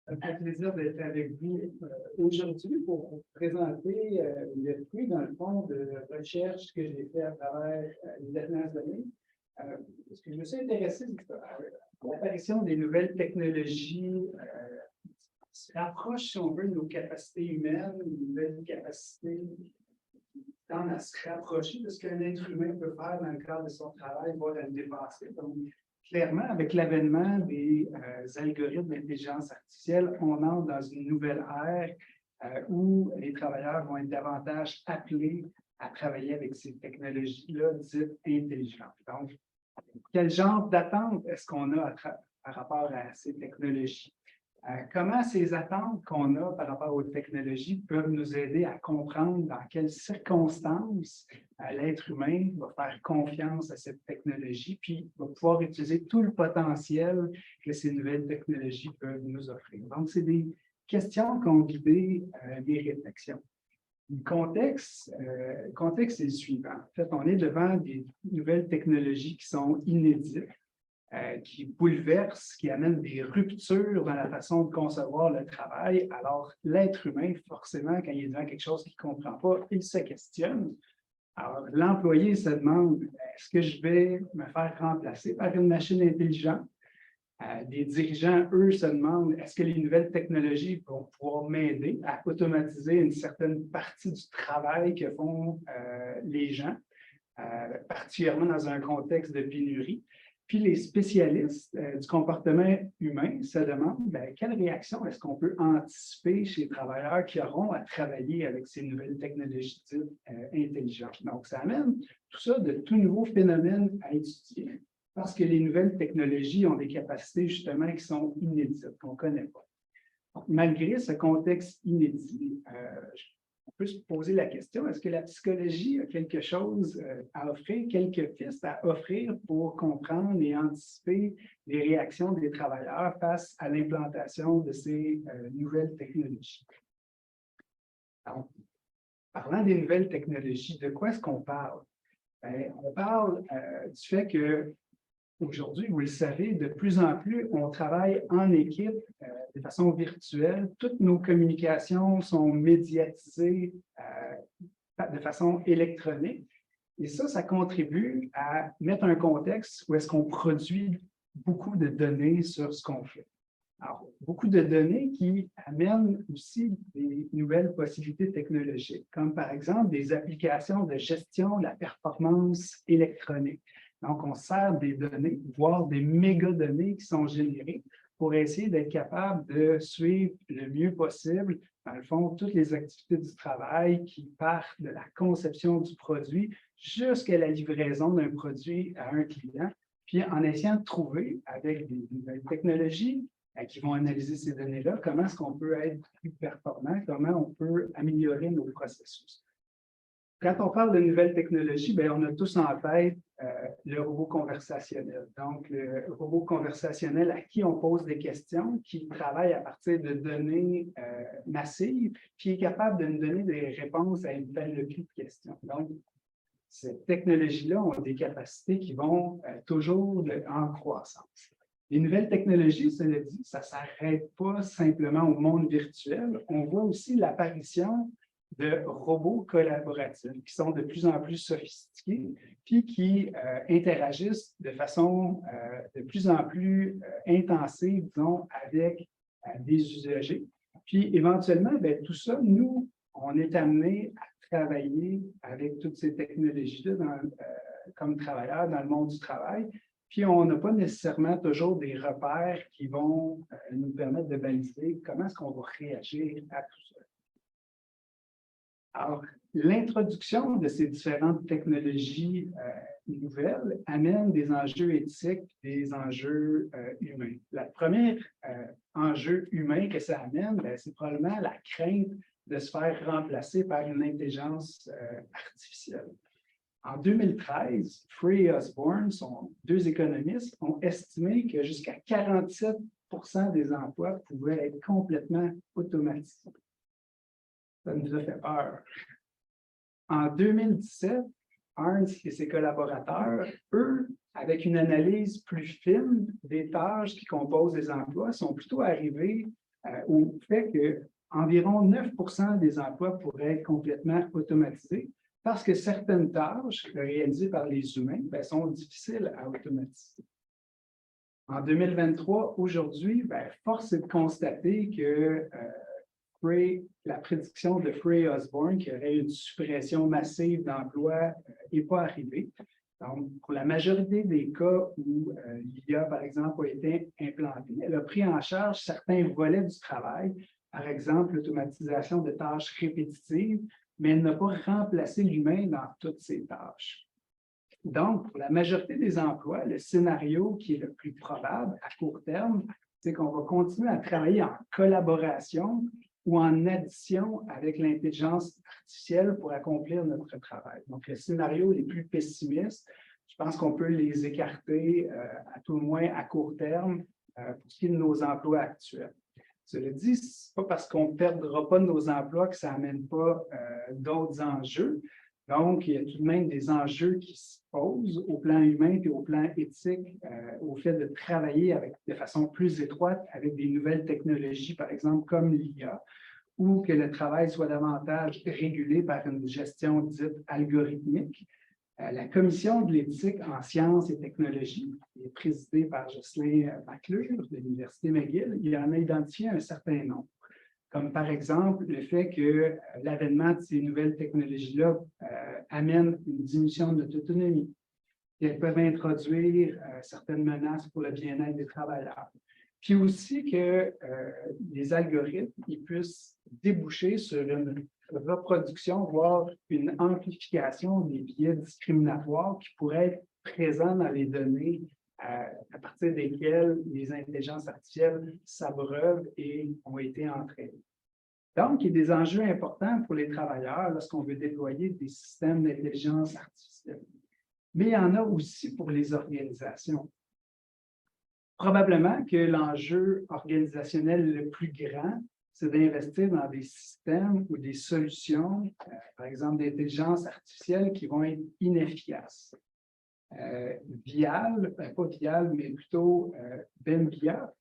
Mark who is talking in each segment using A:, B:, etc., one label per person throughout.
A: Ça me fait plaisir d'être avec vous aujourd'hui pour vous présenter le fruit, dans le fond, de recherche que j'ai fait à travers les dernières années. Ce que je me suis intéressé à l'apparition des nouvelles technologies se rapproche, si on veut, de nos capacités humaines, une nouvelle capacité qui tendent à se rapprocher de ce qu'un être humain peut faire dans le cadre de son travail, voire à le dépasser. Donc, clairement, avec l'avènement des algorithmes d'intelligence artificielle, on entre dans une nouvelle ère où les travailleurs vont être davantage appelés à travailler avec ces technologies-là dites intelligentes. Donc, quel genre d'attente est-ce qu'on a par rapport à ces technologies? Comment ces attentes qu'on a par rapport aux technologies peuvent nous aider à comprendre dans quelles circonstances l'être humain va faire confiance à cette technologie, puis va pouvoir utiliser tout le potentiel que ces nouvelles technologies peuvent nous offrir. Donc, c'est des questions qui ont guidé mes réflexions. Le contexte est le suivant. En fait, on est devant des nouvelles technologies qui sont inédites, qui bouleversent, qui amènent des ruptures dans la façon de concevoir le travail. Alors, l'être humain, forcément, quand il est devant quelque chose qu'il ne comprend pas, il se questionne. Alors, l'employé se demande, est-ce que je vais me faire remplacer par une machine intelligente? Des dirigeants, eux, se demandent, est-ce que les nouvelles technologies vont pouvoir m'aider à automatiser une certaine partie du travail que font les gens, particulièrement dans un contexte de pénurie? Puis les spécialistes du comportement humain se demandent quelle réaction est-ce qu'on peut anticiper chez les travailleurs qui auront à travailler avec ces nouvelles technologies intelligentes. Donc, ça amène tout ça de tout nouveaux phénomènes à étudier parce que les nouvelles technologies ont des capacités justement qui sont inédites, qu'on ne connaît pas. Donc, malgré ce contexte inédit, on peut se poser la question, est-ce que la psychologie a quelque chose à offrir, quelques pistes à offrir pour comprendre et anticiper les réactions des travailleurs face à l'implantation de ces nouvelles technologies? Alors, parlant des nouvelles technologies, de quoi est-ce qu'on parle? On parle du fait que aujourd'hui, vous le savez, de plus en plus, on travaille en équipe de façon virtuelle. Toutes nos communications sont médiatisées de façon électronique. Et ça contribue à mettre un contexte où est-ce qu'on produit beaucoup de données sur ce qu'on fait. Alors, beaucoup de données qui amènent aussi des nouvelles possibilités technologiques, comme par exemple des applications de gestion de la performance électronique. Donc, on sert des données, voire des mégadonnées qui sont générées pour essayer d'être capable de suivre le mieux possible, dans le fond, toutes les activités du travail qui partent de la conception du produit jusqu'à la livraison d'un produit à un client, puis en essayant de trouver, avec des nouvelles technologies qui vont analyser ces données-là, comment est-ce qu'on peut être plus performant, comment on peut améliorer nos processus. Quand on parle de nouvelles technologies, on a tous en tête le robot conversationnel. Donc, le robot conversationnel à qui on pose des questions, qui travaille à partir de données massives, qui est capable de nous donner des réponses à une panoplie de questions. Donc, ces technologies-là ont des capacités qui vont toujours en croissance. Les nouvelles technologies, cela dit, ça ne s'arrête pas simplement au monde virtuel. On voit aussi l'apparition de robots collaboratifs qui sont de plus en plus sophistiqués, puis qui interagissent de façon de plus en plus intensive, disons, avec des usagers. Puis éventuellement, tout ça, nous, on est amenés à travailler avec toutes ces technologies-là comme travailleurs dans le monde du travail. Puis on n'a pas nécessairement toujours des repères qui vont nous permettre de baliser comment est-ce qu'on va réagir à tout ça. Alors, l'introduction de ces différentes technologies nouvelles amène des enjeux éthiques, des enjeux humains. Le premier enjeu humain que ça amène, c'est probablement la crainte de se faire remplacer par une intelligence artificielle. En 2013, Frey et Osborne, deux économistes, ont estimé que jusqu'à 47% des emplois pouvaient être complètement automatisés. Ça nous a fait peur. En 2017, Arns et ses collaborateurs, eux, avec une analyse plus fine des tâches qui composent les emplois, sont plutôt arrivés au fait qu'environ 9% des emplois pourraient être complètement automatisés parce que certaines tâches réalisées par les humains sont difficiles à automatiser. En 2023, aujourd'hui, force est de constater que la prédiction de Frey Osborne, qu'il y aurait une suppression massive d'emplois, n'est pas arrivée. Donc, pour la majorité des cas où l'IA, par exemple, a été implantée, elle a pris en charge certains volets du travail, par exemple l'automatisation de tâches répétitives, mais elle n'a pas remplacé l'humain dans toutes ces tâches. Donc, pour la majorité des emplois, le scénario qui est le plus probable à court terme, c'est qu'on va continuer à travailler en collaboration ou en addition avec l'intelligence artificielle pour accomplir notre travail. Donc, les scénarios les plus pessimistes, je pense qu'on peut les écarter à tout le moins à court terme pour ce qui est de nos emplois actuels. Cela dit, ce n'est pas parce qu'on ne perdra pas nos emplois que ça n'amène pas d'autres enjeux. Donc, il y a tout de même des enjeux qui se posent au plan humain et au plan éthique, au fait de travailler de façon plus étroite avec des nouvelles technologies, par exemple comme l'IA, ou que le travail soit davantage régulé par une gestion dite algorithmique. La Commission de l'éthique en sciences et technologies, qui est présidée par Jocelyn McClure de l'Université McGill, il en a identifié un certain nombre, comme par exemple le fait que l'avènement de ces nouvelles technologies-là amène une diminution de notre autonomie. Elles peuvent introduire certaines menaces pour le bien-être des travailleurs. Puis aussi que les algorithmes ils puissent déboucher sur une reproduction, voire une amplification des biais discriminatoires qui pourraient être présents dans les données à partir desquelles les intelligences artificielles s'abreuvent et ont été entraînées. Donc, il y a des enjeux importants pour les travailleurs lorsqu'on veut déployer des systèmes d'intelligence artificielle. Mais il y en a aussi pour les organisations. Probablement que l'enjeu organisationnel le plus grand, c'est d'investir dans des systèmes ou des solutions, par exemple d'intelligence artificielle, qui vont être inefficaces. Vial, pas Vial, mais plutôt Benvia,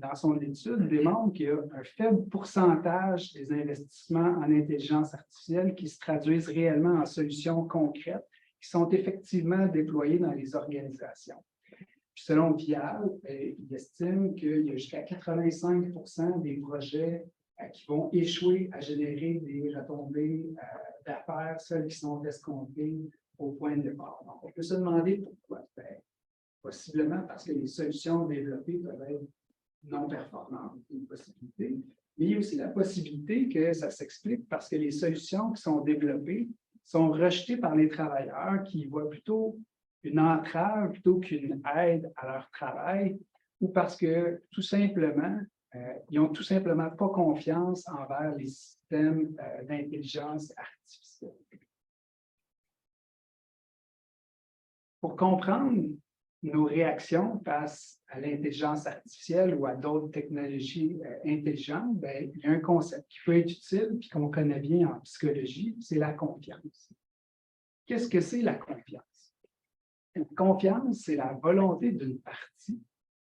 A: dans son étude, démontre qu'il y a un faible pourcentage des investissements en intelligence artificielle qui se traduisent réellement en solutions concrètes qui sont effectivement déployées dans les organisations. Puis selon Vial, il estime qu'il y a jusqu'à 85% des projets qui vont échouer à générer des retombées d'affaires, celles qui sont escomptées au point de départ. Donc, on peut se demander pourquoi. Possiblement parce que les solutions développées peuvent être non performantes, c'est une possibilité. Mais il y a aussi la possibilité que ça s'explique parce que les solutions qui sont développées sont rejetées par les travailleurs qui voient plutôt une entrave plutôt qu'une aide à leur travail, ou parce que tout simplement, ils n'ont tout simplement pas confiance envers les systèmes d'intelligence artificielle. Pour comprendre nos réactions face à l'intelligence artificielle ou à d'autres technologies intelligentes, il y a un concept qui peut être utile et qu'on connaît bien en psychologie, c'est la confiance. Qu'est-ce que c'est la confiance? La confiance, c'est la volonté d'une partie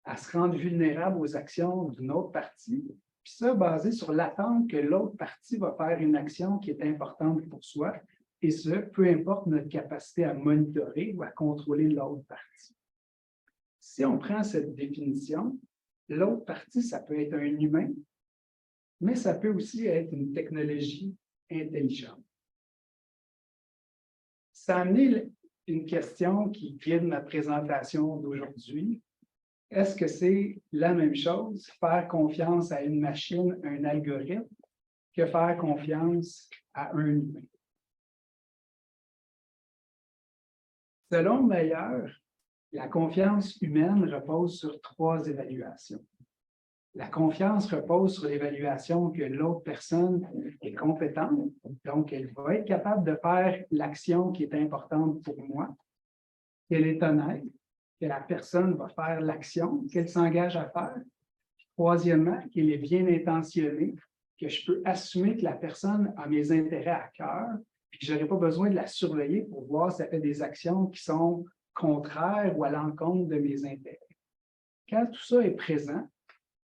A: à se rendre vulnérable aux actions d'une autre partie, puis ça basé sur l'attente que l'autre partie va faire une action qui est importante pour soi, et ce, peu importe notre capacité à monitorer ou à contrôler l'autre partie. Si on prend cette définition, l'autre partie, ça peut être un humain, mais ça peut aussi être une technologie intelligente. Ça a amené une question qui guide ma présentation d'aujourd'hui. Est-ce que c'est la même chose, faire confiance à une machine, un algorithme, que faire confiance à un humain? Selon Meyer, la confiance humaine repose sur 3 évaluations. La confiance repose sur l'évaluation que l'autre personne est compétente, donc elle va être capable de faire l'action qui est importante pour moi, qu'elle est honnête, que la personne va faire l'action qu'elle s'engage à faire. Troisièmement, qu'elle est bien intentionnée, que je peux assumer que la personne a mes intérêts à cœur, et que je n'aurai pas besoin de la surveiller pour voir si elle fait des actions qui sont contraires ou à l'encontre de mes intérêts. Quand tout ça est présent,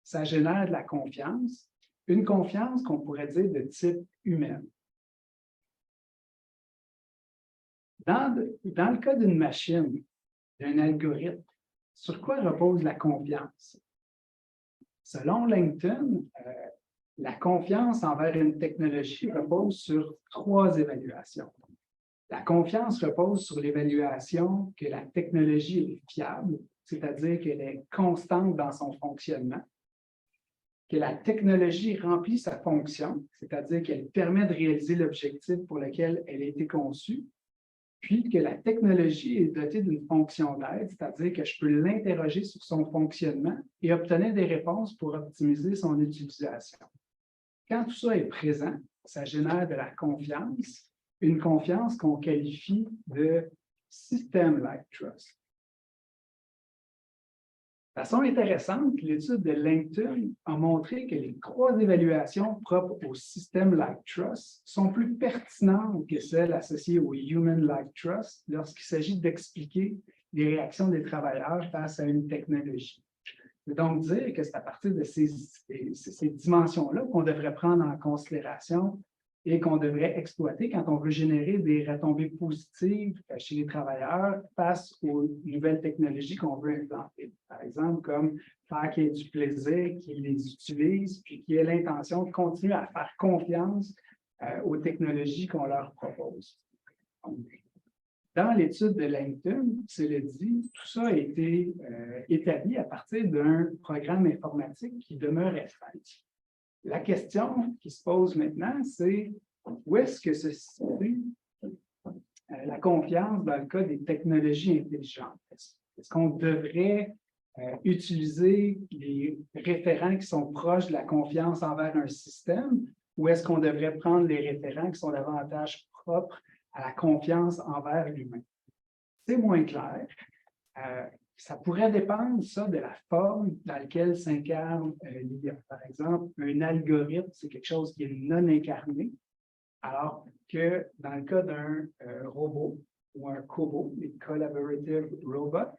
A: ça génère de la confiance, une confiance qu'on pourrait dire de type humain. Dans le cas d'une machine, d'un algorithme, sur quoi repose la confiance? Selon LinkedIn, la confiance envers une technologie repose sur 3 évaluations. La confiance repose sur l'évaluation que la technologie est fiable, c'est-à-dire qu'elle est constante dans son fonctionnement, que la technologie remplit sa fonction, c'est-à-dire qu'elle permet de réaliser l'objectif pour lequel elle a été conçue, puis que la technologie est dotée d'une fonction d'aide, c'est-à-dire que je peux l'interroger sur son fonctionnement et obtenir des réponses pour optimiser son utilisation. Quand tout ça est présent, ça génère de la confiance, une confiance qu'on qualifie de system-like trust. De façon intéressante, l'étude de LinkedIn a montré que les 3 évaluations propres au system-like trust sont plus pertinentes que celles associées au human-like trust lorsqu'il s'agit d'expliquer les réactions des travailleurs face à une technologie. C'est donc dire que c'est à partir de ces dimensions-là qu'on devrait prendre en considération et qu'on devrait exploiter quand on veut générer des retombées positives chez les travailleurs face aux nouvelles technologies qu'on veut implanter. Par exemple, comme faire qu'il y ait du plaisir, qu'ils les utilisent, puis qu'il y ait l'intention de continuer à faire confiance aux technologies qu'on leur propose. Dans l'étude de LinkedIn, cela dit, tout ça a été établi à partir d'un programme informatique qui demeure restreint. La question qui se pose maintenant, c'est où est-ce que se situe la confiance dans le cas des technologies intelligentes? Est-ce qu'on devrait utiliser les référents qui sont proches de la confiance envers un système ou est-ce qu'on devrait prendre les référents qui sont davantage propres à la confiance envers l'humain? C'est moins clair. Ça pourrait dépendre, ça, de la forme dans laquelle s'incarne l'IA. Par exemple, un algorithme, c'est quelque chose qui est non incarné, alors que dans le cas d'un robot ou un COBO, les Collaborative Robots,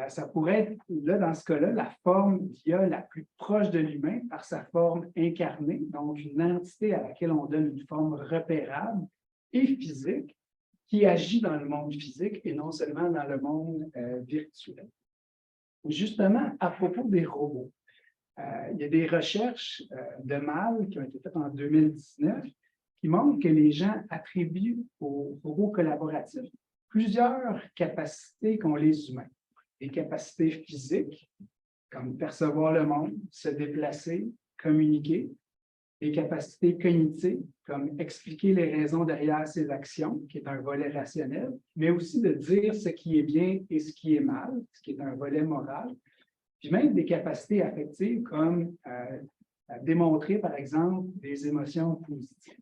A: ça pourrait être, là, dans ce cas-là, la forme d'IA la plus proche de l'humain par sa forme incarnée, donc une entité à laquelle on donne une forme repérable et physique, qui agit dans le monde physique et non seulement dans le monde virtuel. Justement, à propos des robots, il y a des recherches de Mal qui ont été faites en 2019 qui montrent que les gens attribuent aux robots collaboratifs plusieurs capacités qu'ont les humains. Des capacités physiques, comme percevoir le monde, se déplacer, communiquer, des capacités cognitives, comme expliquer les raisons derrière ses actions, qui est un volet rationnel, mais aussi de dire ce qui est bien et ce qui est mal, ce qui est un volet moral, puis même des capacités affectives, comme démontrer, par exemple, des émotions positives.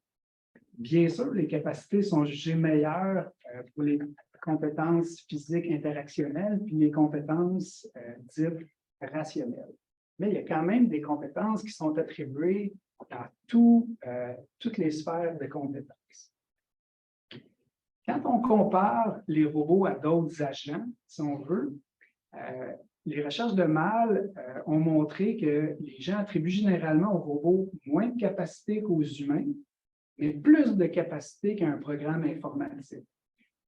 A: Bien sûr, les capacités sont jugées meilleures pour les compétences physiques interactionnelles, puis les compétences dites rationnelles. Mais il y a quand même des compétences qui sont attribuées dans toutes les sphères de compétences. Quand on compare les robots à d'autres agents, si on veut, les recherches de Mal ont montré que les gens attribuent généralement aux robots moins de capacités qu'aux humains, mais plus de capacités qu'un programme informatique.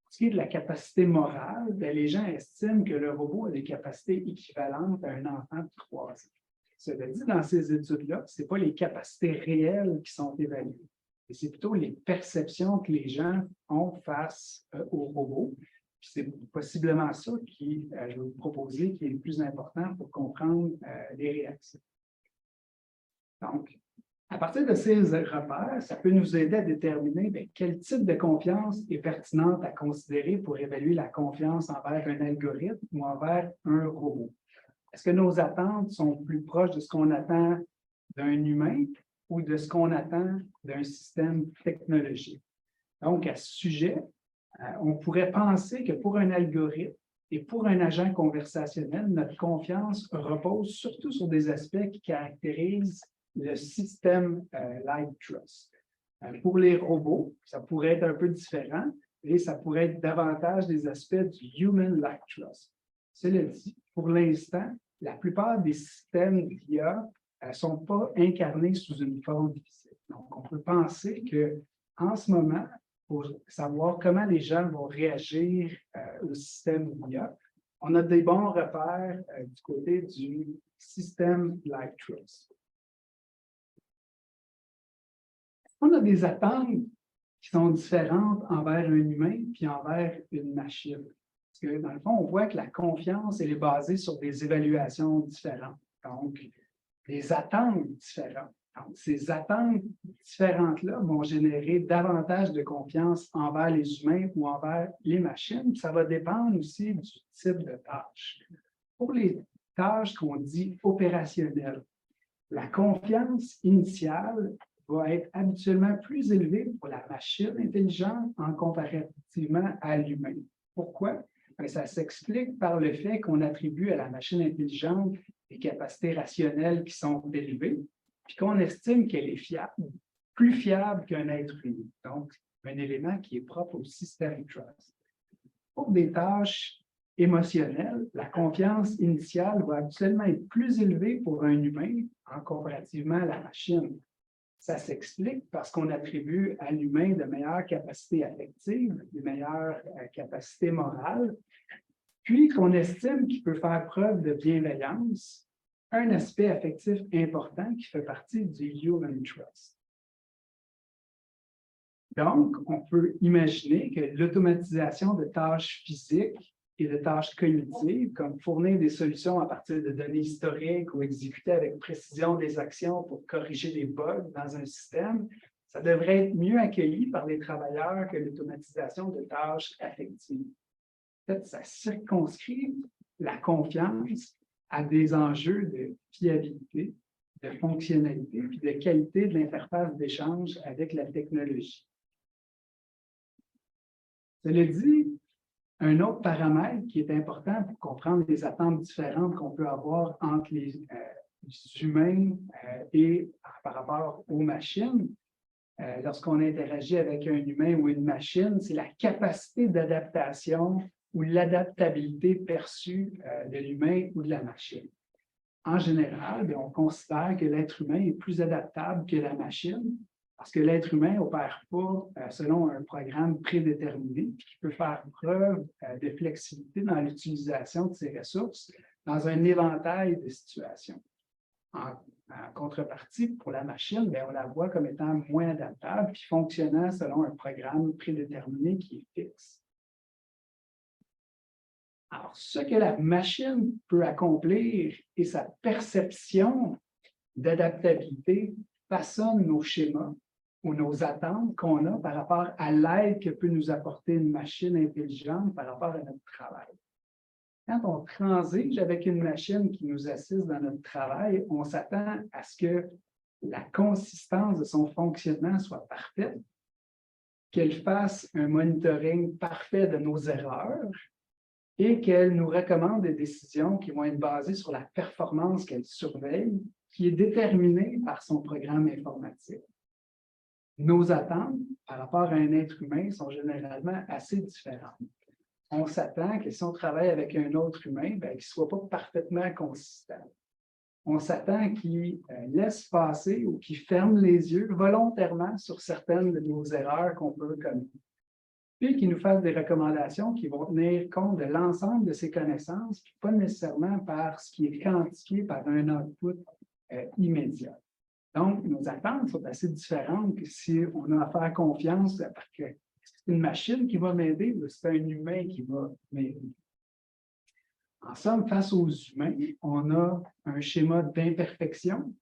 A: Pour ce qui est de la capacité morale, les gens estiment que le robot a des capacités équivalentes à un enfant de 3 ans. Cela dit, dans ces études-là, ce n'est pas les capacités réelles qui sont évaluées, mais c'est plutôt les perceptions que les gens ont face aux robots. C'est possiblement ça qui, je vais vous proposer, qui est le plus important pour comprendre les réactions. Donc, à partir de ces repères, ça peut nous aider à déterminer quel type de confiance est pertinente à considérer pour évaluer la confiance envers un algorithme ou envers un robot. Est-ce que nos attentes sont plus proches de ce qu'on attend d'un humain ou de ce qu'on attend d'un système technologique? Donc, à ce sujet, on pourrait penser que pour un algorithme et pour un agent conversationnel, notre confiance repose surtout sur des aspects qui caractérisent le système like trust. Pour les robots, ça pourrait être un peu différent et ça pourrait être davantage des aspects du human like trust. Cela dit, pour l'instant, la plupart des systèmes d'IA ne sont pas incarnés sous une forme physique. Donc, on peut penser qu'en ce moment, pour savoir comment les gens vont réagir au système d'IA, on a des bons repères du côté du système Light Trust. On a des attentes qui sont différentes envers un humain puis envers une machine. Parce que dans le fond, on voit que la confiance, elle est basée sur des évaluations différentes. Donc, des attentes différentes. Donc, ces attentes différentes-là vont générer davantage de confiance envers les humains ou envers les machines. Ça va dépendre aussi du type de tâche. Pour les tâches qu'on dit opérationnelles, la confiance initiale va être habituellement plus élevée pour la machine intelligente en comparativement à l'humain. Pourquoi? Bien, ça s'explique par le fait qu'on attribue à la machine intelligente des capacités rationnelles qui sont élevées, puis qu'on estime qu'elle est fiable, plus fiable qu'un être humain. Donc, un élément qui est propre au système Trust. Pour des tâches émotionnelles, la confiance initiale va habituellement être plus élevée pour un humain en comparativement à la machine. Ça s'explique parce qu'on attribue à l'humain de meilleures capacités affectives, de meilleures capacités morales, puis qu'on estime qu'il peut faire preuve de bienveillance, un aspect affectif important qui fait partie du Human Trust. Donc, on peut imaginer que l'automatisation de tâches physiques et de tâches cognitives, comme fournir des solutions à partir de données historiques ou exécuter avec précision des actions pour corriger des bugs dans un système, ça devrait être mieux accueilli par les travailleurs que l'automatisation de tâches affectives. En fait, ça circonscrit la confiance à des enjeux de fiabilité, de fonctionnalité, puis de qualité de l'interface d'échange avec la technologie. Cela dit, un autre paramètre qui est important pour comprendre les attentes différentes qu'on peut avoir entre les humains et par rapport aux machines, lorsqu'on interagit avec un humain ou une machine, c'est la capacité d'adaptation ou l'adaptabilité perçue de l'humain ou de la machine. En général, on considère que l'être humain est plus adaptable que la machine parce que l'être humain n'opère pas selon un programme prédéterminé qui peut faire preuve de flexibilité dans l'utilisation de ses ressources dans un éventail de situations. En contrepartie, pour la machine, bien, on la voit comme étant moins adaptable puis fonctionnant selon un programme prédéterminé qui est fixe. Alors, ce que la machine peut accomplir et sa perception d'adaptabilité façonne nos schémas ou nos attentes qu'on a par rapport à l'aide que peut nous apporter une machine intelligente par rapport à notre travail. Quand on transige avec une machine qui nous assiste dans notre travail, on s'attend à ce que la consistance de son fonctionnement soit parfaite, qu'elle fasse un monitoring parfait de nos erreurs, et qu'elle nous recommande des décisions qui vont être basées sur la performance qu'elle surveille, qui est déterminée par son programme informatique. Nos attentes par rapport à un être humain sont généralement assez différentes. On s'attend que si on travaille avec un autre humain, bien, qu'il ne soit pas parfaitement consistant. On s'attend qu'il laisse passer ou qu'il ferme les yeux volontairement sur certaines de nos erreurs qu'on peut commettre. Puis qui nous fassent des recommandations qui vont tenir compte de l'ensemble de ces connaissances, puis pas nécessairement par ce qui est quantifié par un output immédiat. Donc, nos attentes sont assez différentes que si on a à faire confiance parce que c'est une machine qui va m'aider ou c'est un humain qui va m'aider. En somme, face aux humains, on a un schéma d'imperfection,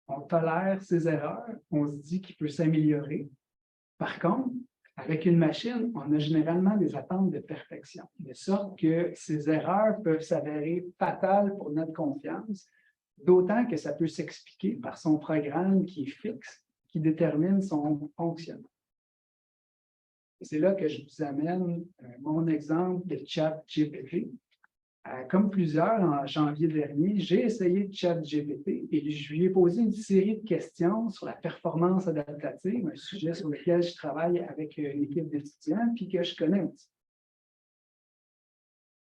A: on tolère ses erreurs, on se dit qu'il peut s'améliorer. Par contre, avec une machine, on a généralement des attentes de perfection, de sorte que ces erreurs peuvent s'avérer fatales pour notre confiance, d'autant que ça peut s'expliquer par son programme qui est fixe, qui détermine son fonctionnement. C'est là que je vous amène mon exemple de ChatGPT. Comme plusieurs, en janvier dernier, j'ai essayé ChatGPT et je lui ai posé une série de questions sur la performance adaptative, un sujet sur lequel je travaille avec une équipe d'étudiants puis que je connais un petit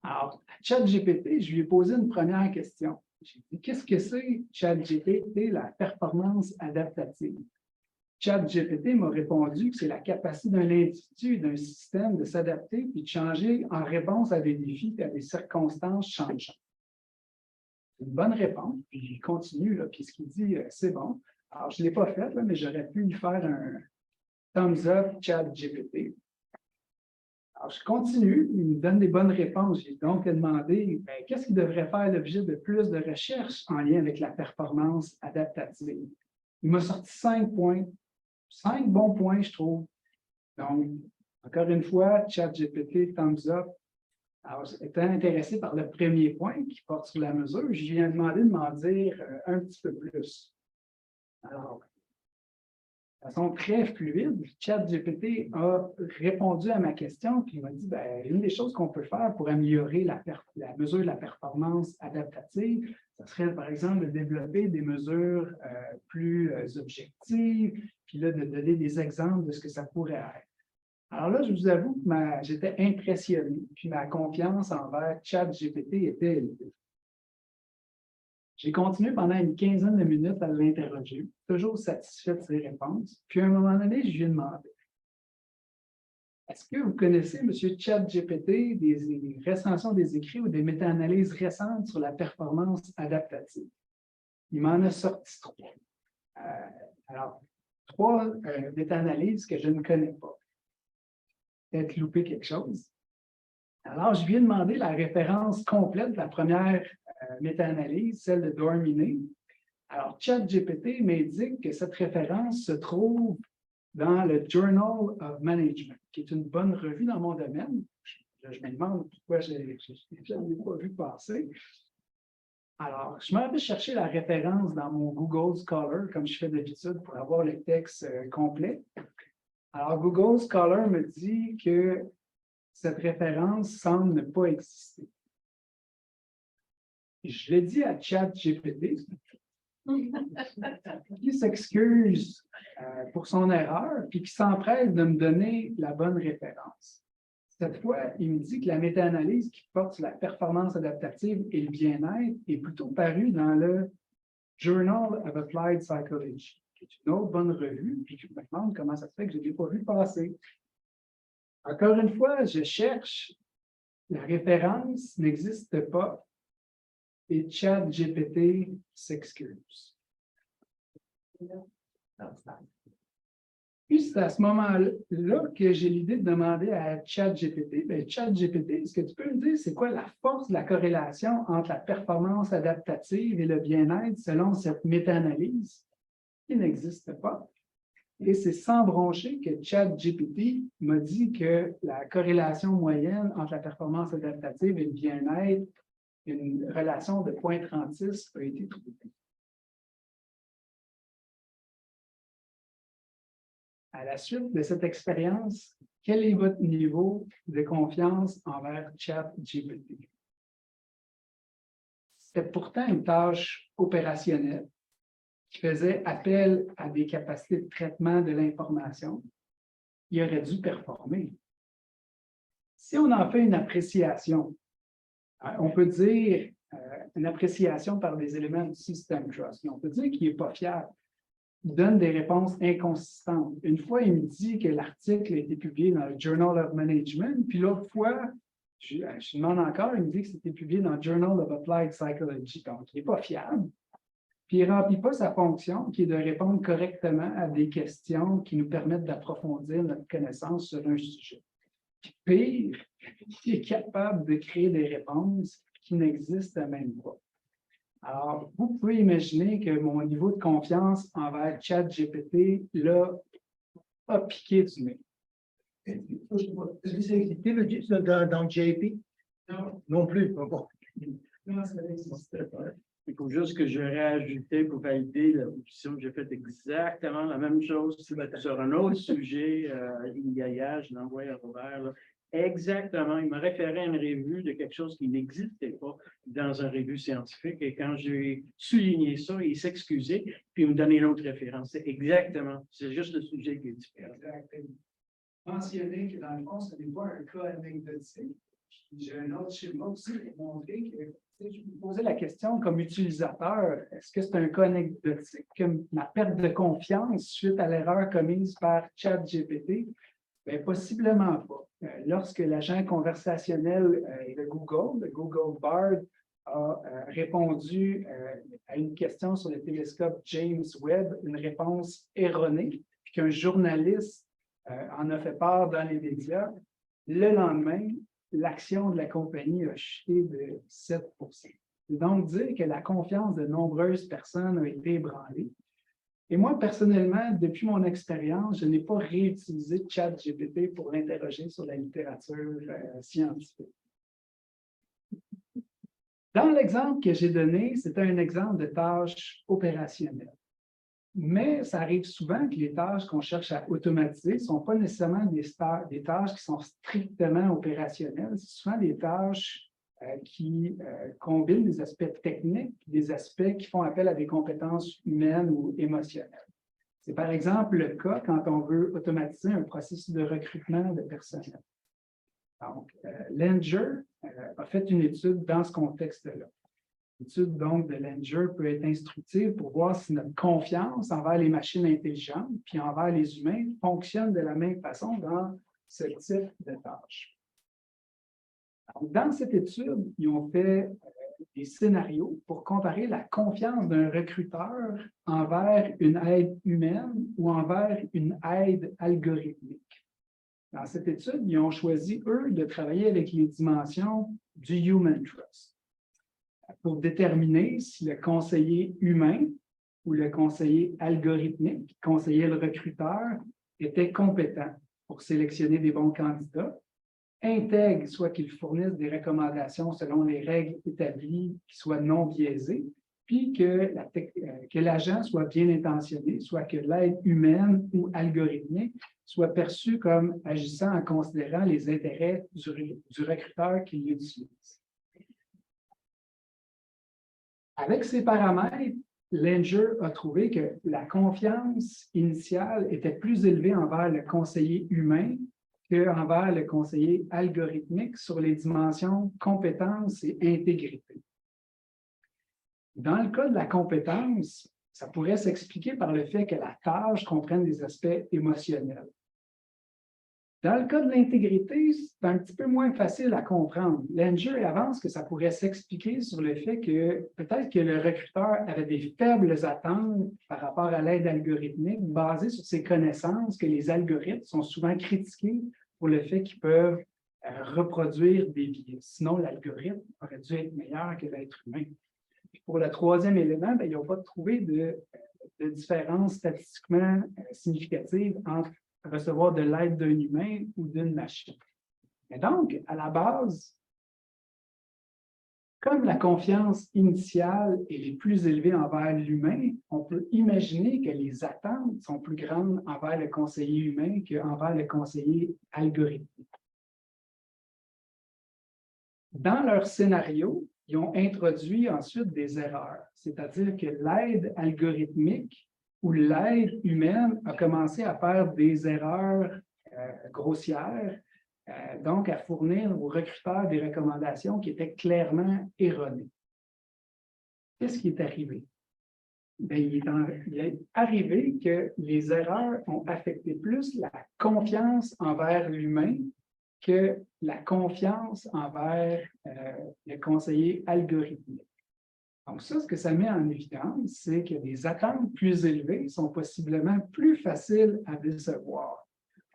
A: peu. Alors, ChatGPT, je lui ai posé une première question. J'ai dit, qu'est-ce que c'est ChatGPT, la performance adaptative? ChatGPT m'a répondu que c'est la capacité d'un individu, d'un système de s'adapter puis de changer en réponse à des défis et à des circonstances changeantes. C'est une bonne réponse, puis il continue, là, puis ce qu'il dit, c'est bon. Alors, je ne l'ai pas fait, là, mais j'aurais pu lui faire un thumbs up ChatGPT. Alors, je continue, il me donne des bonnes réponses. J'ai donc demandé qu'est-ce qui devrait faire l'objet de plus de recherches en lien avec la performance adaptative. Il m'a sorti 5 points, 5 bons points, je trouve. Donc, encore une fois, ChatGPT, thumbs up. Alors, étant intéressé par le premier point qui porte sur la mesure, je lui ai demandé de m'en dire un petit peu plus. Alors, de façon très fluide, ChatGPT a répondu à ma question, puis il m'a dit une des choses qu'on peut faire pour améliorer la mesure de la performance adaptative, ce serait par exemple de développer des mesures plus objectives, puis là, de donner des exemples de ce que ça pourrait être. Alors là, je vous avoue que j'étais impressionné, puis ma confiance envers ChatGPT était élevée. J'ai continué pendant une quinzaine de minutes à l'interroger, toujours satisfait de ses réponses. Puis à un moment donné, je lui ai demandé est-ce que vous connaissez, M. ChatGPT, des recensions des écrits ou des méta-analyses récentes sur la performance adaptative? Il m'en a sorti 3. Alors, 3 méta-analyses que je ne connais pas. Peut-être loupé quelque chose. Alors, je lui ai demandé la référence complète de la première méta-analyse, celle de Dorminé. Alors, ChatGPT m'indique que cette référence se trouve dans le Journal of Management, qui est une bonne revue dans mon domaine. Je me demande pourquoi je ne l'ai pas vu passer. Alors, je m'en vais chercher la référence dans mon Google Scholar, comme je fais d'habitude, pour avoir le texte complet. Alors, Google Scholar me dit que cette référence semble ne pas exister. Je l'ai dit à ChatGPT, qui s'excuse pour son erreur, puis qui s'empresse de me donner la bonne référence. Cette fois, il me dit que la méta-analyse qui porte sur la performance adaptative et le bien-être est plutôt parue dans le Journal of Applied Psychology, qui est une autre bonne revue, puis je me demande comment ça se fait que je ne l'ai pas vu passer. Encore une fois, je cherche, la référence n'existe pas et ChatGPT s'excuse. Puis c'est à ce moment-là que j'ai l'idée de demander à ChatGPT, ChatGPT, est-ce que tu peux me dire c'est quoi la force de la corrélation entre la performance adaptative et le bien-être selon cette méta-analyse qui n'existe pas? Et c'est sans broncher que ChatGPT m'a dit que la corrélation moyenne entre la performance adaptative et le bien-être, une relation de 0,36 a été trouvée. À la suite de cette expérience, quel est votre niveau de confiance envers ChatGPT? C'était pourtant une tâche opérationnelle qui faisait appel à des capacités de traitement de l'information. Il aurait dû performer. Si on en fait une appréciation, on peut dire une appréciation par des éléments du système trust. On peut dire qu'il n'est pas fiable. Il donne des réponses inconsistantes. Une fois, il me dit que l'article a été publié dans le Journal of Management, puis l'autre fois, je demande encore, il me dit que c'était publié dans le Journal of Applied Psychology. Donc, il n'est pas fiable. Puis, il ne remplit pas sa fonction, qui est de répondre correctement à des questions qui nous permettent d'approfondir notre connaissance sur un sujet. Puis, pire, il est capable de créer des réponses qui n'existent même pas. Alors, vous pouvez imaginer que mon niveau de confiance envers ChatGPT, là, a piqué du nez.
B: Est-ce que c'est existé dans JP?
A: Non.
B: Non plus. Bon.
A: Non, ça n'existait pas.
C: Il faut juste que je réajoutais pour valider la position. J'ai fait exactement la même chose sur un autre sujet. Il y a hier, je l'ai envoyé à Robert. Là. Exactement. Il m'a référé à une revue de quelque chose qui n'existait pas dans un revue scientifique. Et quand j'ai souligné ça, il s'excusait, puis il me donnait une autre référence. C'est exactement. C'est juste le sujet qui est différent.
A: Exactement. Mentionner que dans le fond, ce n'est pas un cas anecdotique. J'ai un autre schéma aussi pour montrer que si je vous posais la question comme utilisateur, est-ce que c'est un cas anecdotique que ma perte de confiance suite à l'erreur commise par ChatGPT? Bien, possiblement pas. Lorsque l'agent conversationnel de Google, le Google Bard, a répondu à une question sur le télescope James Webb, une réponse erronée, puis qu'un journaliste en a fait part dans les médias, le lendemain, l'action de la compagnie a chuté de 7 C'est donc dire que la confiance de nombreuses personnes a été ébranlée. Et moi, personnellement, depuis mon expérience, je n'ai pas réutilisé ChatGPT pour l'interroger sur la littérature scientifique. Dans l'exemple que j'ai donné, c'était un exemple de tâche opérationnelle. Mais ça arrive souvent que les tâches qu'on cherche à automatiser ne sont pas nécessairement des tâches qui sont strictement opérationnelles. C'est souvent des tâches qui combinent des aspects techniques, des aspects qui font appel à des compétences humaines ou émotionnelles. C'est par exemple le cas quand on veut automatiser un processus de recrutement de personnel. Donc, Langer a fait une étude dans ce contexte-là. L'étude donc de Langer peut être instructive pour voir si notre confiance envers les machines intelligentes puis envers les humains fonctionne de la même façon dans ce type de tâches. Donc, dans cette étude, ils ont fait des scénarios pour comparer la confiance d'un recruteur envers une aide humaine ou envers une aide algorithmique. Dans cette étude, ils ont choisi, eux, de travailler avec les dimensions du Human Trust pour déterminer si le conseiller humain ou le conseiller algorithmique qui conseillait le recruteur était compétent pour sélectionner des bons candidats, intègre, soit qu'il fournisse des recommandations selon les règles établies qui soient non biaisées, puis que l'agent soit bien intentionné, soit que l'aide humaine ou algorithmique soit perçue comme agissant en considérant les intérêts du recruteur qui l'utilise. Avec ces paramètres, Langer a trouvé que la confiance initiale était plus élevée envers le conseiller humain qu'envers le conseiller algorithmique sur les dimensions compétence et intégrité. Dans le cas de la compétence, ça pourrait s'expliquer par le fait que la tâche comprenne des aspects émotionnels. Dans le cas de l'intégrité, c'est un petit peu moins facile à comprendre. Langer avance que ça pourrait s'expliquer sur le fait que peut-être que le recruteur avait des faibles attentes par rapport à l'aide algorithmique basées sur ses connaissances que les algorithmes sont souvent critiqués pour le fait qu'ils peuvent reproduire des biais. Sinon, l'algorithme aurait dû être meilleur que l'être humain. Puis pour le troisième élément, ils n'ont pas trouvé de différence statistiquement significative entre recevoir de l'aide d'un humain ou d'une machine. Et donc, à la base, comme la confiance initiale est plus élevée envers l'humain, on peut imaginer que les attentes sont plus grandes envers le conseiller humain qu'envers le conseiller algorithmique. Dans leur scénario, ils ont introduit ensuite des erreurs, c'est-à-dire que l'aide algorithmique où l'aide humaine a commencé à faire des erreurs grossières, donc à fournir aux recruteurs des recommandations qui étaient clairement erronées. Qu'est-ce qui est arrivé? Bien, il est arrivé que les erreurs ont affecté plus la confiance envers l'humain que la confiance envers le conseiller algorithmique. Donc ça, ce que ça met en évidence, c'est que des attentes plus élevées sont possiblement plus faciles à décevoir.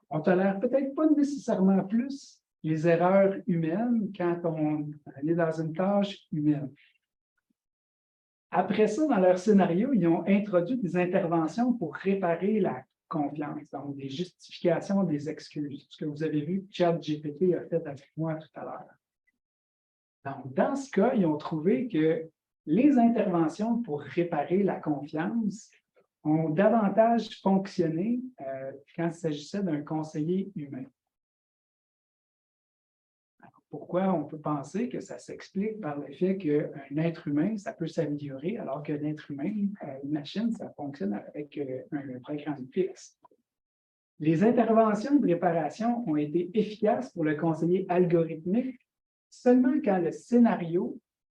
A: On tolère peut-être pas nécessairement plus les erreurs humaines quand on est dans une tâche humaine. Après ça, dans leur scénario, ils ont introduit des interventions pour réparer la confiance, donc des justifications, des excuses, ce que vous avez vu que ChatGPT a fait avec moi tout à l'heure. Donc, dans ce cas, ils ont trouvé que les interventions pour réparer la confiance ont davantage fonctionné quand il s'agissait d'un conseiller humain. Alors, pourquoi on peut penser que ça s'explique par le fait qu'un être humain, ça peut s'améliorer, alors qu'un être humain, une machine, ça fonctionne avec un programme fixe. Les interventions de réparation ont été efficaces pour le conseiller algorithmique seulement quand le scénario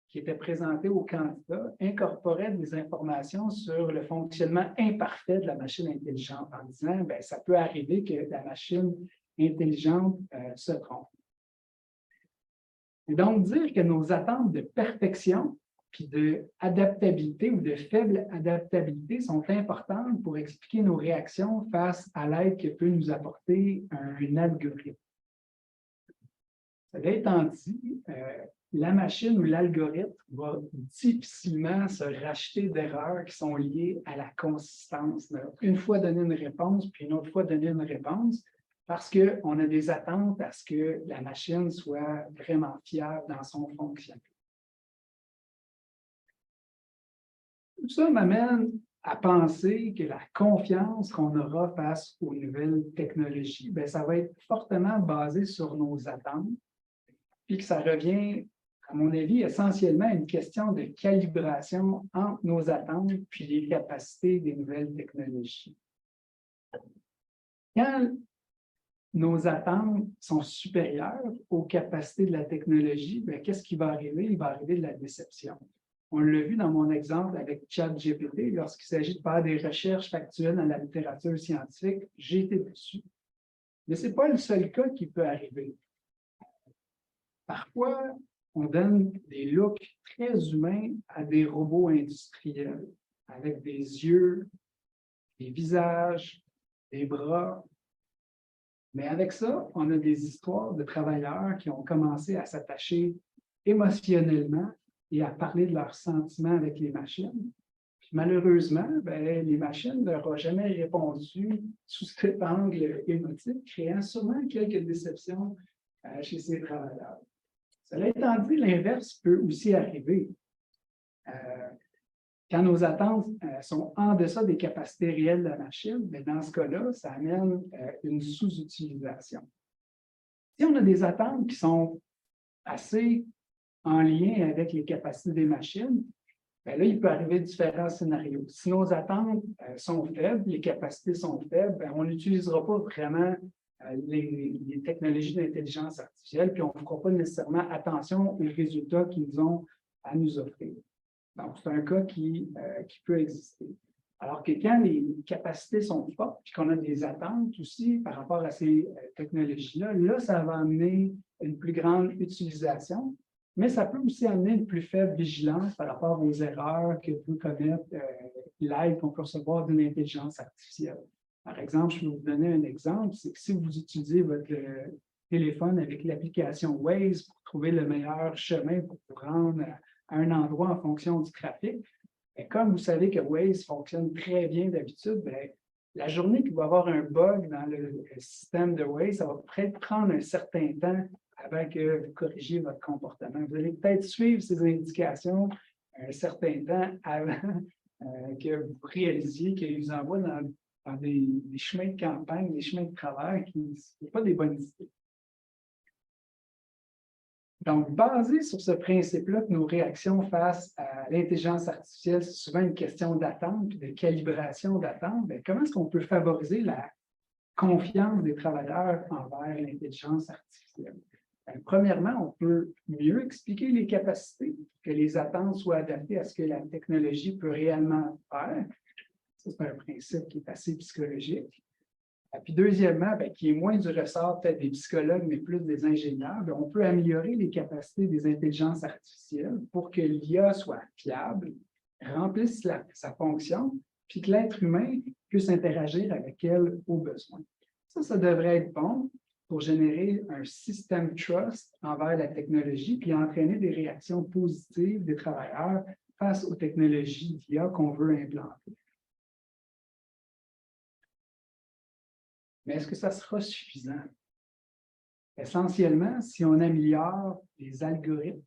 A: qui était présenté au candidat incorporait des informations sur le fonctionnement imparfait de la machine intelligente en disant, bien, ça peut arriver que la machine intelligente se trompe. Et donc, dire que nos attentes de perfection puis d'adaptabilité ou de faible adaptabilité sont importantes pour expliquer nos réactions face à l'aide que peut nous apporter un algorithme. Cela étant dit, la machine ou l'algorithme va difficilement se racheter d'erreurs qui sont liées à la consistance. Une fois donner une réponse, puis une autre fois donner une réponse, parce qu'on a des attentes à ce que la machine soit vraiment fiable dans son fonctionnement. Tout ça m'amène à penser que la confiance qu'on aura face aux nouvelles technologies, bien, ça va être fortement basé sur nos attentes, puis que ça revient, à mon avis, essentiellement à une question de calibration entre nos attentes puis les capacités des nouvelles technologies. Quand nos attentes sont supérieures aux capacités de la technologie, bien, qu'est-ce qui va arriver? Il va arriver de la déception. On l'a vu dans mon exemple avec ChatGPT, lorsqu'il s'agit de faire des recherches factuelles dans la littérature scientifique, j'ai été déçu. Mais ce n'est pas le seul cas qui peut arriver. Parfois, on donne des looks très humains à des robots industriels, avec des yeux, des visages, des bras. Mais avec ça, on a des histoires de travailleurs qui ont commencé à s'attacher émotionnellement et à parler de leurs sentiments avec les machines. Puis malheureusement, bien, les machines ne leur ont jamais répondu sous cet angle émotif, créant sûrement quelques déceptions chez ces travailleurs. Cela étant dit, l'inverse peut aussi arriver. Quand nos attentes sont en deçà des capacités réelles de la machine, bien, dans ce cas-là, ça amène une sous-utilisation. Si on a des attentes qui sont assez en lien avec les capacités des machines, bien là, il peut arriver différents scénarios. Si nos attentes sont faibles, les capacités sont faibles, bien, on n'utilisera pas vraiment les technologies d'intelligence artificielle, puis on ne fera pas nécessairement attention aux résultats qu'ils ont à nous offrir. Donc, c'est un cas qui peut exister. Alors que quand les capacités sont fortes, puis qu'on a des attentes aussi par rapport à ces technologies-là, là, ça va amener une plus grande utilisation, mais ça peut aussi amener une plus faible vigilance par rapport aux erreurs que peut commettre l'aide qu'on peut recevoir d'une intelligence artificielle. Par exemple, je vais vous donner un exemple, c'est que si vous utilisez votre téléphone avec l'application Waze pour trouver le meilleur chemin pour vous rendre à un endroit en fonction du trafic, bien, comme vous savez que Waze fonctionne très bien d'habitude, bien, la journée qu'il va y avoir un bug dans le système de Waze, ça va peut-être prendre un certain temps avant que vous corrigiez votre comportement. Vous allez peut-être suivre ces indications un certain temps avant que vous réalisiez qu'ils vous envoient dans des chemins de campagne, des chemins de travers qui ne sont pas des bonnes idées. Donc, basé sur ce principe-là que nos réactions face à l'intelligence artificielle, c'est souvent une question d'attente et de calibration d'attente, comment est-ce qu'on peut favoriser la confiance des travailleurs envers l'intelligence artificielle? Bien, premièrement, on peut mieux expliquer les capacités, que les attentes soient adaptées à ce que la technologie peut réellement faire. Ça, c'est un principe qui est assez psychologique. Et puis deuxièmement, bien, qui est moins du ressort peut-être des psychologues, mais plus des ingénieurs, bien, on peut améliorer les capacités des intelligences artificielles pour que l'IA soit fiable, remplisse sa fonction, puis que l'être humain puisse interagir avec elle au besoin. Ça devrait être bon pour générer un système trust envers la technologie, puis entraîner des réactions positives des travailleurs face aux technologies d'IA qu'on veut implanter. Mais est-ce que ça sera suffisant? Essentiellement, si on améliore les algorithmes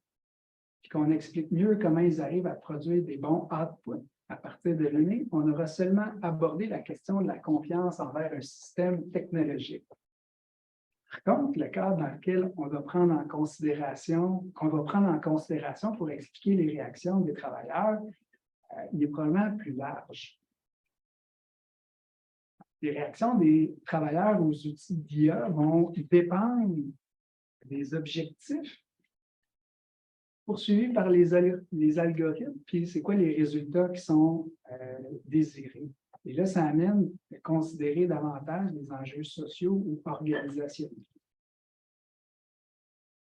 A: et qu'on explique mieux comment ils arrivent à produire des bons outputs à partir de données, on aura seulement abordé la question de la confiance envers un système technologique. Par contre, le cadre dans lequel on va prendre en considération, qu'on va prendre en considération pour expliquer les réactions des travailleurs, il est probablement plus large. Les réactions des travailleurs aux outils d'IA vont dépendre des objectifs poursuivi par les algorithmes, puis c'est quoi les résultats qui sont désirés. Et là, ça amène à considérer davantage les enjeux sociaux ou organisationnels.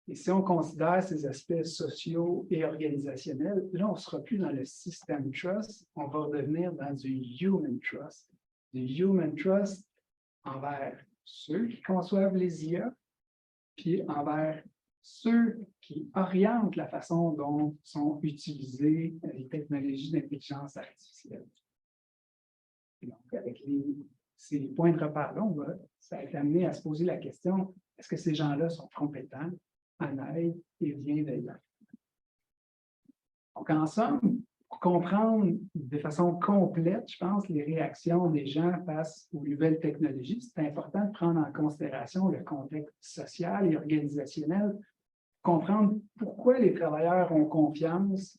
A: Et si on considère ces aspects sociaux et organisationnels, là, on ne sera plus dans le system trust, on va redevenir dans du human trust. Du human trust envers ceux qui conçoivent les IA, puis envers ceux qui orientent la façon dont sont utilisées les technologies d'intelligence artificielle. Et donc, avec ces points de repère-là, ça va être amené à se poser la question, est-ce que ces gens-là sont compétents, honnêtes et bienveillants? Donc, en somme, pour comprendre de façon complète, je pense, les réactions des gens face aux nouvelles technologies, c'est important de prendre en considération le contexte social et organisationnel, comprendre pourquoi les travailleurs ont confiance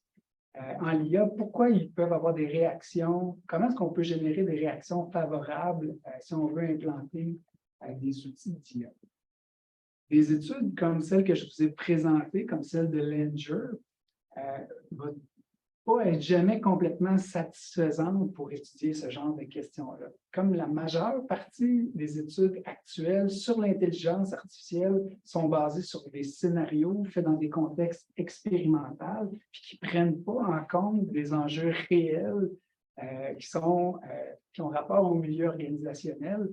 A: en l'IA, pourquoi ils peuvent avoir des réactions, comment est-ce qu'on peut générer des réactions favorables si on veut implanter des outils d'IA. Des études comme celle que je vous ai présentée, comme celle de Langer, ne vont pas être jamais complètement satisfaisantes pour étudier ce genre de questions-là. Comme la majeure partie des études actuelles sur l'intelligence artificielle sont basées sur des scénarios faits dans des contextes expérimentaux, puis qui ne prennent pas en compte des enjeux réels qui ont rapport au milieu organisationnel,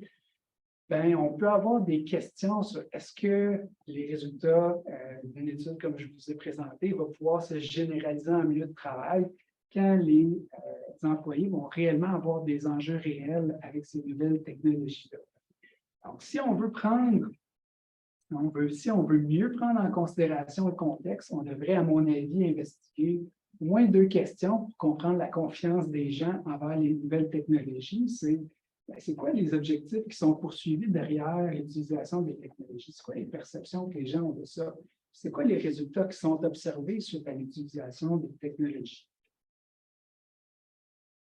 A: ben, on peut avoir des questions sur est-ce que les résultats d'une étude comme je vous ai présenté vont pouvoir se généraliser en milieu de travail quand les employés vont réellement avoir des enjeux réels avec ces nouvelles technologies-là. Donc, si on veut mieux prendre en considération le contexte, on devrait, à mon avis, investiguer au moins 2 questions pour comprendre la confiance des gens envers les nouvelles technologies. C'est quoi les objectifs qui sont poursuivis derrière l'utilisation des technologies? C'est quoi les perceptions que les gens ont de ça? C'est quoi les résultats qui sont observés suite à l'utilisation des technologies?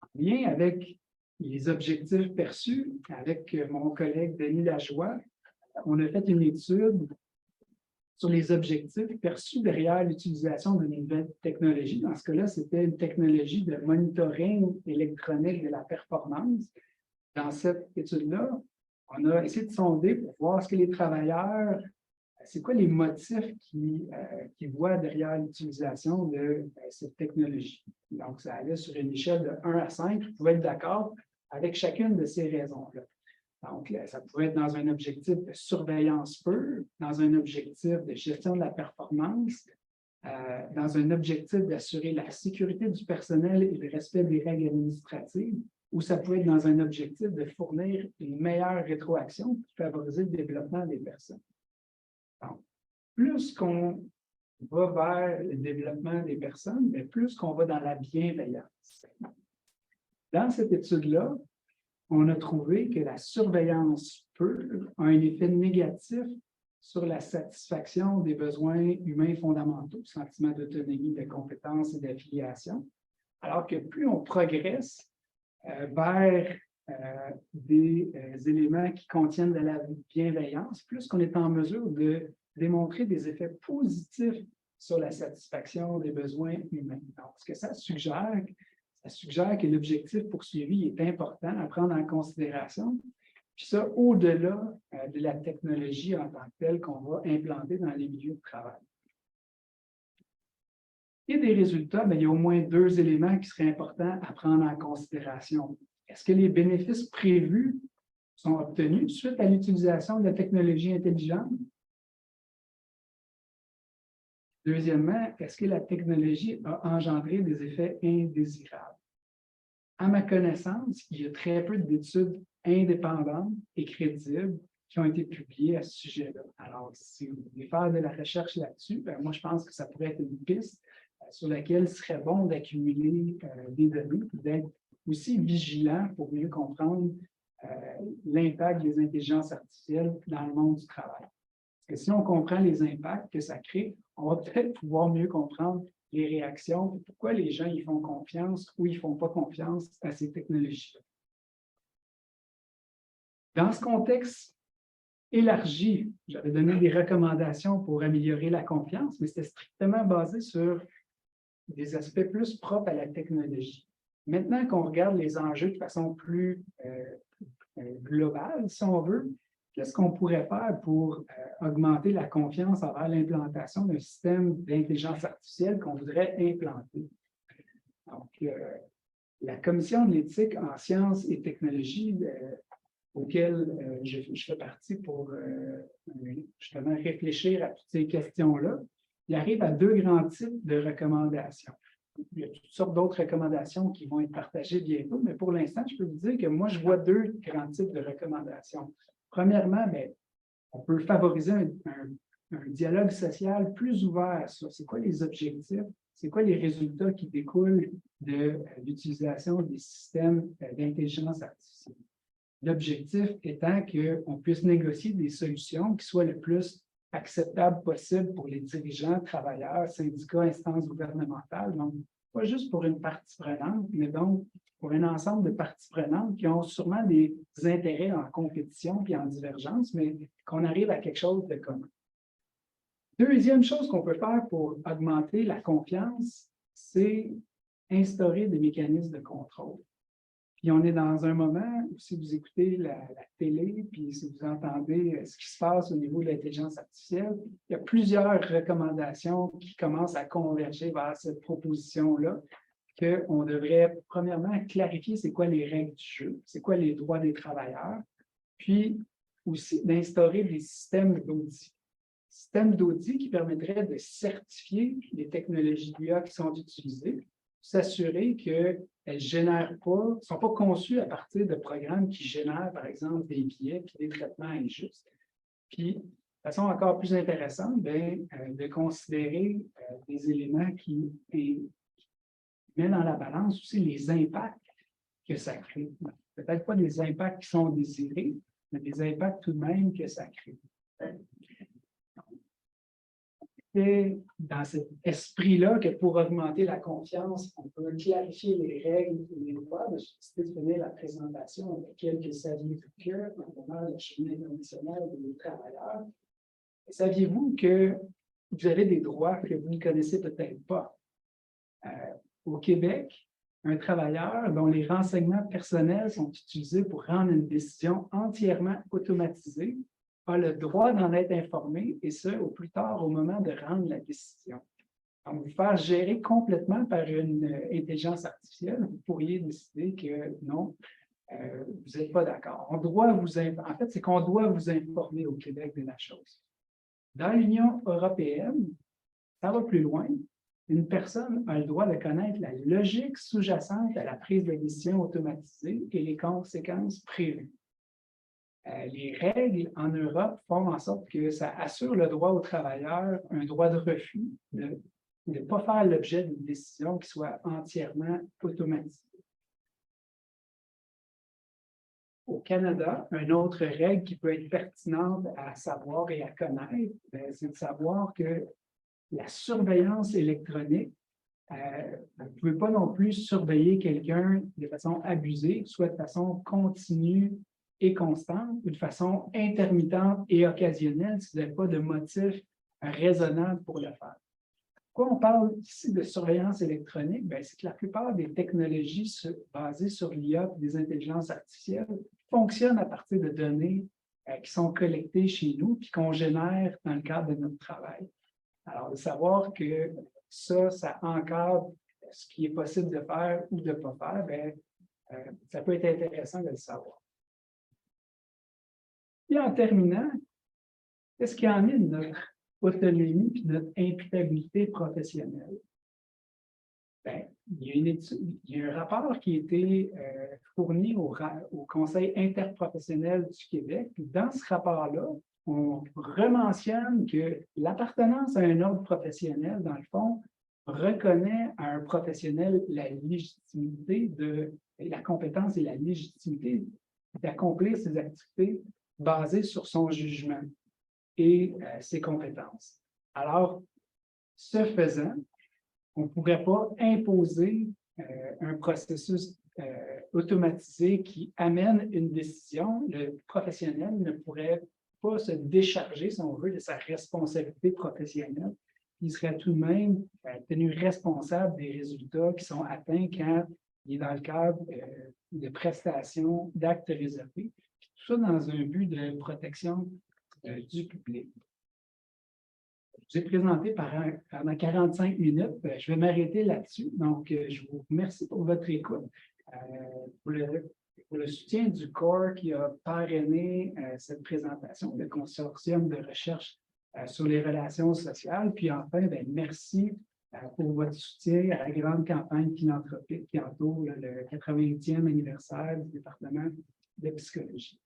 A: En lien avec les objectifs perçus, avec mon collègue Denis Lajoie, on a fait une étude sur les objectifs perçus derrière l'utilisation de nouvelles technologies. Dans ce cas-là, c'était une technologie de monitoring électronique de la performance. Dans cette étude-là, on a essayé de sonder pour voir ce que les travailleurs, c'est quoi les motifs qu'ils voient derrière l'utilisation de cette technologie. Donc, ça allait sur une échelle de 1 à 5, vous pouvez être d'accord avec chacune de ces raisons-là. Donc, ça pouvait être dans un objectif de surveillance pure, dans un objectif de gestion de la performance, dans un objectif d'assurer la sécurité du personnel et le respect des règles administratives, ou ça peut être dans un objectif de fournir une meilleure rétroaction pour favoriser le développement des personnes. Donc, plus qu'on va vers le développement des personnes, mais plus qu'on va dans la bienveillance. Dans cette étude-là, on a trouvé que la surveillance pure a un effet négatif sur la satisfaction des besoins humains fondamentaux, sentiment d'autonomie, de compétence et d'affiliation, alors que plus on progresse vers des éléments qui contiennent de la bienveillance, plus qu'on est en mesure de démontrer des effets positifs sur la satisfaction des besoins humains. Donc, ce que ça suggère que l'objectif poursuivi est important à prendre en considération, puis ça, au-delà de la technologie en tant que telle qu'on va implanter dans les milieux de travail. Et des résultats, bien, il y a au moins 2 éléments qui seraient importants à prendre en considération. Est-ce que les bénéfices prévus sont obtenus suite à l'utilisation de la technologie intelligente? Deuxièmement, est-ce que la technologie a engendré des effets indésirables? À ma connaissance, il y a très peu d'études indépendantes et crédibles qui ont été publiées à ce sujet-là. Alors, si vous voulez faire de la recherche là-dessus, ben, moi, je pense que ça pourrait être une piste sur laquelle il serait bon d'accumuler des données et d'être aussi vigilant pour mieux comprendre l'impact des intelligences artificielles dans le monde du travail. Parce que si on comprend les impacts que ça crée, on va peut-être pouvoir mieux comprendre les réactions, pourquoi les gens y font confiance ou ils ne font pas confiance à ces technologies-là. Dans ce contexte élargi. J'avais donné des recommandations pour améliorer la confiance, mais c'était strictement basé sur des aspects plus propres à la technologie. Maintenant qu'on regarde les enjeux de façon plus globale, si on veut, qu'est-ce qu'on pourrait faire pour augmenter la confiance envers l'implantation d'un système d'intelligence artificielle qu'on voudrait implanter? Donc, la Commission de l'éthique en sciences et technologies, auquel je fais partie pour justement réfléchir à toutes ces questions-là, il arrive à 2 grands types de recommandations. Il y a toutes sortes d'autres recommandations qui vont être partagées bientôt, mais pour l'instant, je peux vous dire que moi, je vois 2 grands types de recommandations. Premièrement, bien, on peut favoriser un dialogue social plus ouvert sur c'est quoi les objectifs, c'est quoi les résultats qui découlent de l'utilisation des systèmes d'intelligence artificielle. L'objectif étant qu'on puisse négocier des solutions qui soient le plus acceptables possible pour les dirigeants, travailleurs, syndicats, instances gouvernementales. Donc, pas juste pour une partie prenante, mais donc pour un ensemble de parties prenantes qui ont sûrement des intérêts en compétition et en divergence, mais qu'on arrive à quelque chose de commun. Deuxième chose qu'on peut faire pour augmenter la confiance, c'est instaurer des mécanismes de contrôle. Puis on est dans un moment où si vous écoutez la télé, puis si vous entendez ce qui se passe au niveau de l'intelligence artificielle, il y a plusieurs recommandations qui commencent à converger vers cette proposition-là, qu'on devrait premièrement clarifier c'est quoi les règles du jeu, c'est quoi les droits des travailleurs, puis aussi d'instaurer des systèmes d'audit. Systèmes d'audit qui permettraient de certifier les technologies d'IA qui sont utilisées, s'assurer qu'elles ne génèrent pas, ne sont pas conçues à partir de programmes qui génèrent, par exemple, des biais et des traitements injustes. Puis, de façon encore plus intéressante, de considérer des éléments qui mettent dans la balance aussi les impacts que ça crée. Peut-être pas des impacts qui sont désirés, mais des impacts tout de même que ça crée. C'est dans cet esprit-là que pour augmenter la confiance, on peut clarifier les règles et les lois. Je vais finir la présentation avec quelques saviez-vous que, notamment la Journée internationale des travailleurs. Saviez-vous que vous avez des droits que vous ne connaissez peut-être pas? Au Québec, un travailleur dont les renseignements personnels sont utilisés pour rendre une décision entièrement automatisée a le droit d'en être informé, et ce, au plus tard, au moment de rendre la décision. Donc, vous faire gérer complètement par une intelligence artificielle, vous pourriez décider que non, vous n'êtes pas d'accord. En fait, c'est qu'on doit vous informer au Québec de la chose. Dans l'Union européenne, ça va plus loin. Une personne a le droit de connaître la logique sous-jacente à la prise de décision automatisée et les conséquences prévues. Les règles en Europe font en sorte que ça assure le droit aux travailleurs, un droit de refus de ne pas faire l'objet d'une décision qui soit entièrement automatisée. Au Canada, une autre règle qui peut être pertinente à savoir et à connaître, c'est de savoir que la surveillance électronique, vous ne pouvez pas non plus surveiller quelqu'un de façon abusée, soit de façon continue et constante, ou de façon intermittente et occasionnelle si vous n'avez pas de motif raisonnable pour le faire. Pourquoi on parle ici de surveillance électronique? C'est que la plupart des technologies basées sur l'IA et des intelligences artificielles fonctionnent à partir de données qui sont collectées chez nous et qu'on génère dans le cadre de notre travail. Alors, de savoir que ça encadre ce qui est possible de faire ou de ne pas faire, ça peut être intéressant de le savoir. Et en terminant, qu'est-ce qu'il y en est de notre autonomie et de notre imputabilité professionnelle? Il y a un rapport qui a été fourni au Conseil interprofessionnel du Québec. Dans ce rapport-là, on rementionne que l'appartenance à un ordre professionnel, dans le fond, reconnaît à un professionnel la légitimité la compétence et la légitimité d'accomplir ses activités basées sur son jugement et ses compétences. Alors, ce faisant, on ne pourrait pas imposer un processus automatisé qui amène une décision. Le professionnel ne pourrait pas se décharger, si on veut, de sa responsabilité professionnelle. Il serait tout de même tenu responsable des résultats qui sont atteints quand il est dans le cadre de prestations d'actes réservés. Tout ça dans un but de protection du public. Je vous ai présenté pendant 45 minutes. Je vais m'arrêter là-dessus. Donc, je vous remercie pour votre écoute. Pour le soutien du corps qui a parrainé cette présentation, le consortium de recherche sur les relations sociales. Puis enfin, merci pour votre soutien à la grande campagne philanthropique qui entoure le 80e anniversaire du département de psychologie.